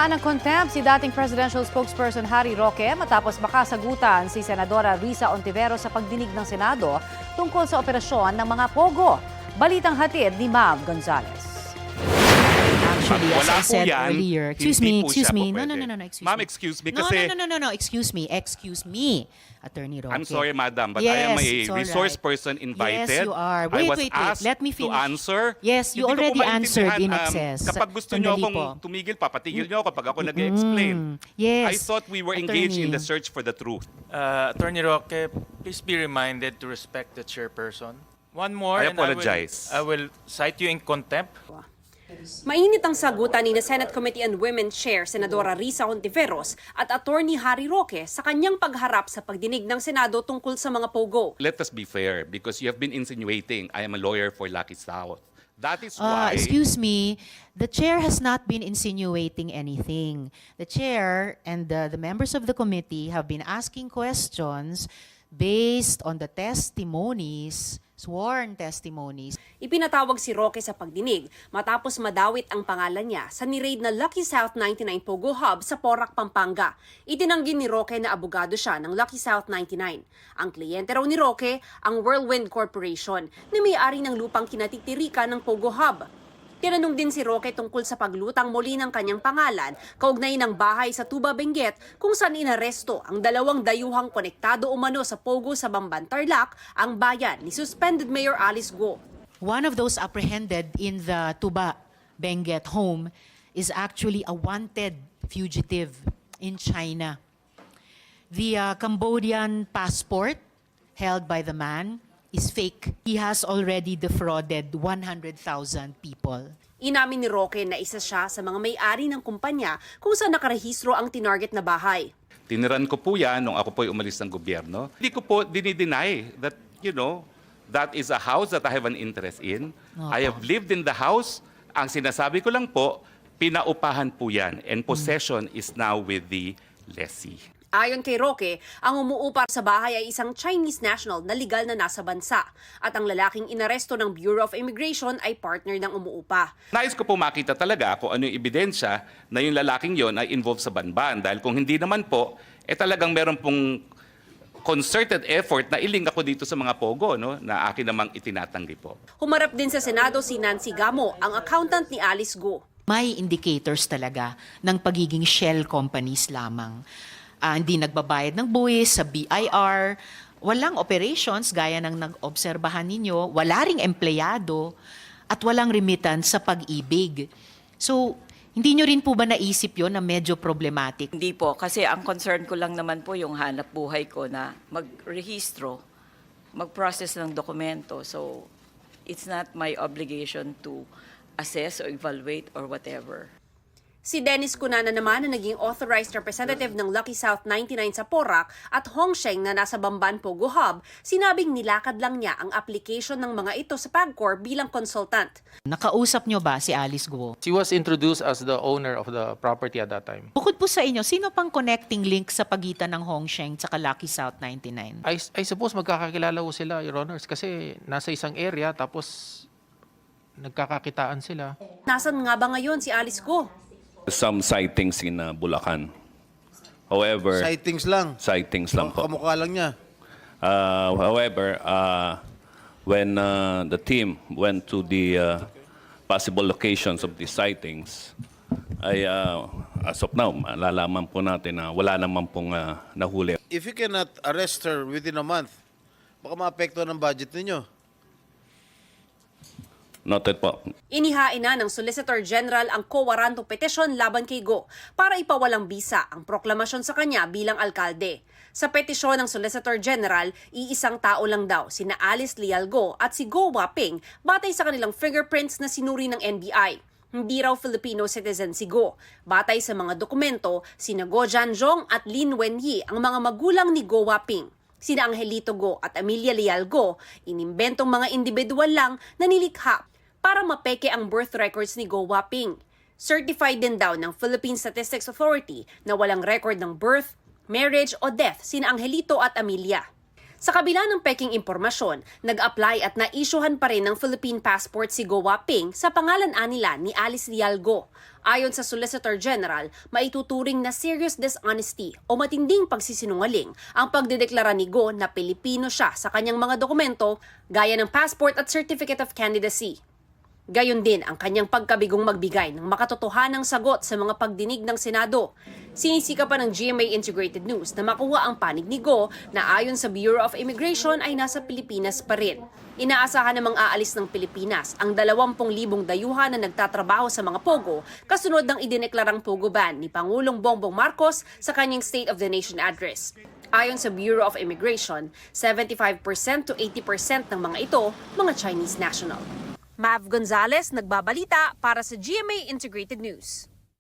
Sinampa ng contempt si dating presidential spokesperson Harry Roque matapos makasagutan si Senadora Risa Ontiveros sa pagdinig ng Senado tungkol sa operasyon ng mga pogo. Balitang hatid ni Mav Gonzalez. Actually, as Wala I po said yan, earlier, excuse hindi me, po excuse siya me. po No, pwede. excuse Ma'am, me. excuse me kasi... No, excuse me, Attorney Roque. I'm sorry, madam, but Yes, I am a it's all resource right. person invited. Yes, you are. I was Wait. asked Let me to finish. answer. Yes, you Hindi ko po already answered in maintindihan, excess. Kapag gusto niyo Sandali akong po. tumigil, papatigil niyo ako kapag ako nag-explain. Yes. I thought we were engaged in the search for the truth. Attorney Roque, please be reminded to respect the chairperson. One more, I and apologize. I will cite you in contempt. Mainit ang sagutan ni Senate Committee on Women Chair Senadora Risa Ontiveros at Attorney Harry Roque sa kanyang pagharap sa pagdinig ng Senado tungkol sa mga pogo. Let us be fair because you have been insinuating I am a lawyer for Lucky South. That is why... Excuse me, the chair has not been insinuating anything. The chair and the members of the committee have been asking questions based on the testimonies, sworn testimonies. Ipinatawag si Roque sa pagdinig matapos madawit ang pangalan niya sa niraid na Lucky South 99 Pogo Hub sa Porac, Pampanga. Itinanggi ni Roque na abogado siya ng Lucky South 99. Ang kliyente raw ni Roque ang Whirlwind Corporation na may-ari ng lupang kinatitirikan ng Pogo Hub. Tinanong din si Roque tungkol sa paglutang muli ng kanyang pangalan kaugnay ng bahay sa Tuba, Benguet kung saan inaresto ang dalawang dayuhang konektado umano sa Pogo sa Bamban, Tarlac, ang bayan ni suspended Mayor Alice Go. One of those apprehended in the Tuba, Benguet home is actually a wanted fugitive in China. The Cambodian passport held by the man is fake. He has already defrauded 100,000 people. Inamin ni Roque na isa siya sa mga may-ari ng kumpanya kung saan nakarehistro ang tinarget na bahay. Tiniran ko po yan nung ako po'y umalis ng gobyerno. Hindi ko po dinideny that, that is a house that I have an interest in. I have lived in the house. Ang sinasabi ko lang po, pinaupahan po yan. And possession is now with the lessee. Ayon kay Roque, ang umuupa sa bahay ay isang Chinese national na legal na nasa bansa at ang lalaking inaresto ng Bureau of Immigration ay partner ng umuupa. Nais ko po makita talaga kung ano yung ebidensya na yung lalaking yon ay involved sa banban. Dahil kung hindi naman po, talagang meron pong concerted effort na iling ako dito sa mga pogo na akin namang itinatanggi po. Humarap din sa Senado si Nancy Gamo, ang accountant ni Alice Go. May indicators talaga ng pagiging shell companies lamang. Hindi nagbabayad ng buwis sa BIR, walang operations gaya ng nag-obserbahan ninyo, wala ring empleyado, at walang remittance sa pag-ibig. So, hindi nyo rin po ba naisip yon na medyo problematic? Hindi po, kasi ang concern ko lang naman po yung hanap buhay ko na mag-rehistro, mag-process ng dokumento. So, it's not my obligation to assess or evaluate or whatever. Si Dennis Cunana naman na naging authorized representative ng Lucky South 99 sa Porac at Hong Sheng na nasa Bamban Pogo Hub, sinabing nilakad lang niya ang application ng mga ito sa PAGCOR bilang consultant. Nakausap nyo ba si Alice Guo? She was introduced as the owner of the property at that time. Bukod po sa inyo, sino pang connecting link sa pagitan ng Hong Sheng at Lucky South 99? I suppose magkakakilala ko sila, Your Honors, kasi nasa isang area tapos nagkakakitaan sila. Nasaan nga ba ngayon si Alice Go? Some sightings in Bulacan. However, Sightings lang. sightings lang po. Kamukha lang niya. However, when the team went to the possible locations of the sightings, as of now, malalaman po natin na wala naman pong nahuli. If you cannot arrest her within a month, baka maapekto ng budget ninyo. Noted po. Inihain na ng Solicitor General ang co-warranto petition laban kay Go para ipawalang bisa ang proklamasyon sa kanya bilang alkalde. Sa petisyon ng Solicitor General, iisang tao lang daw, sina Alice Leal Go at si Go Waping, batay sa kanilang fingerprints na sinuri ng NBI. Hindi raw Filipino citizen si Go. Batay sa mga dokumento, sina Go Janjong at Lin Wenyi ang mga magulang ni Go Waping. Sina Angelito Go at Amelia Leal Go, inimbentong mga individual lang na nilikha para mapeke ang birth records ni Go Waping. Certified din daw ng Philippine Statistics Authority na walang record ng birth, marriage o death sina Angelito at Amelia. Sa kabila ng peking impormasyon, nag-apply at naisyuhan pa rin ng Philippine passport si Go Waping sa pangalan nila ni Alice Dialgo. Ayon sa Solicitor General, maituturing na serious dishonesty o matinding pagsisinungaling ang pagdedeklara ni Go na Pilipino siya sa kanyang mga dokumento gaya ng passport at certificate of candidacy. Gayon din ang kanyang pagkabigong magbigay ng makatotohanang sagot sa mga pagdinig ng Senado. Sinisika pa ng GMA Integrated News na makuha ang panig ni Go na ayon sa Bureau of Immigration ay nasa Pilipinas pa rin. Inaasahan namang aalis ng Pilipinas ang 20,000 dayuhan na nagtatrabaho sa mga pogo kasunod ng idineklarang pogo ban ni Pangulong Bongbong Marcos sa kanyang State of the Nation address. Ayon sa Bureau of Immigration, 75% to 80% ng mga ito, mga Chinese national. Mav Gonzalez, nagbabalita para sa GMA Integrated News.